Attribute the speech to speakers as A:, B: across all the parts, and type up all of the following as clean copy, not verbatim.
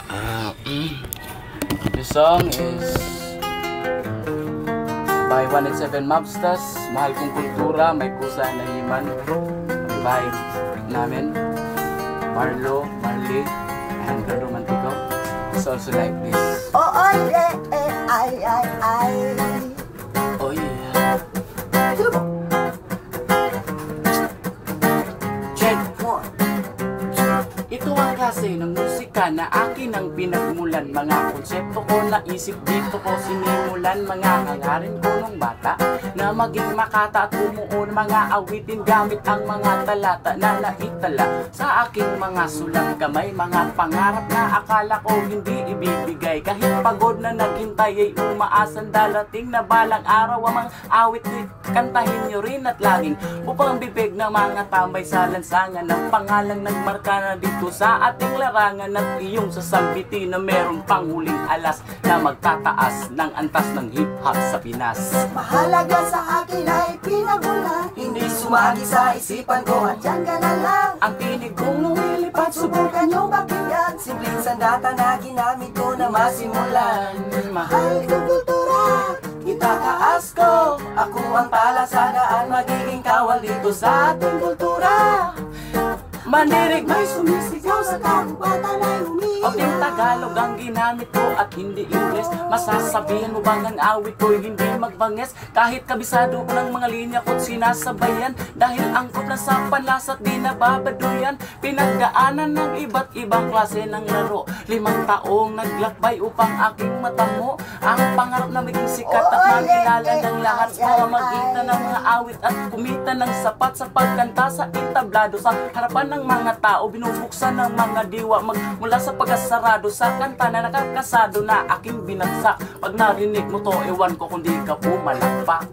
A: This song is by 187 Mobsters, Mahal Kong Kultura, May Kusa na Himan. Revive namin, Marlo, Marley, and The Romantico. It's also like this.
B: Oh, yeah, ay, ay.
A: Oh yeah. Check. Ito ang klase ng musika na akin ang pinagmulan. Mga konsepto ko naisip dito ko sinimulan. Mga hangarin ko nung bata na maging makata at bumuo ng mga awitin gamit ang mga talata na naitala sa aking mga sulang kamay. Mga pangarap na akala ko hindi ibibigay. Kahit pagod na naghintay ay umaasan darating na balang araw ang mga awit ni kantahin nyo rin at laging upang bibig na mga tambay sa lansangan ng pangalang nagmarka na dito sa ating larangan at iyong sasambitin na merong panghuling alas na magtataas ng antas ng hip-hop sa Pinas.
B: Mahalaga sa akin ay pinagmulan, hindi sumagi sa isipan ko at dyan ka na lang.
A: Ang tinig kong lumilipad,
B: Subukan nyo pakinggan, simpleng sandata na ginamit ko na masimulan. Mahal kong kultura, itataas ko, ako ang palasadaan, magiging kawal dito sa ating kultura.
A: manirig
B: May sumisigaw sa kagubatan ay umiiyak.
A: Pagting Tagalog ang ginamit ko at hindi Ingles. Masasabihin mo bang ang awit ko'y hindi magbanges? Kahit kabisado ko ng mga linya ko't sinasabayan, dahil angkot na sa panlasa't di nababaduyan. Pinagdaanan ng iba't ibang klase ng laro, 5 taong naglakbay upang aking matamo ang pangarap na maging sikat at makilala ng lahat sa pamamagitan ng mga awit at kumita ng sapat sa pagkanta sa entablado. Sa harapan ng mga tao, binubuksan ng mga diwa mula sa pagkasarado sa kanta na nakakasado na aking binagsak. Pag narinig mo to, ewan ko kung di ka pumalakpak.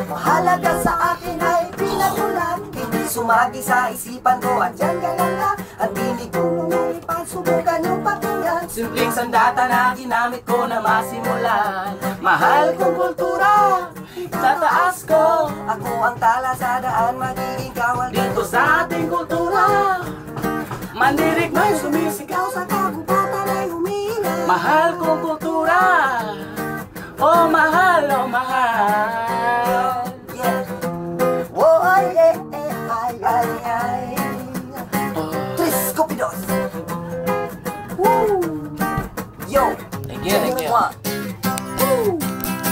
B: Mahalaga sa akin ay pinagmulan, hindi sumagi sa isipan ko at dyan ka lang lang. Ang tinig kong lumilipad, subukan yung pakinggan,
A: Simpleng sandata na ginamit ko na masimulan. Mahal kong kultura, tataas ko,
B: ako ang tala sa daan, magiging kawal
A: dito sa ating kultura. Manirig may sumisigaw,
B: ikaw sa kagubatan ay umiiyak.
A: mahal kong kultura. Oh mahal, oh mahal.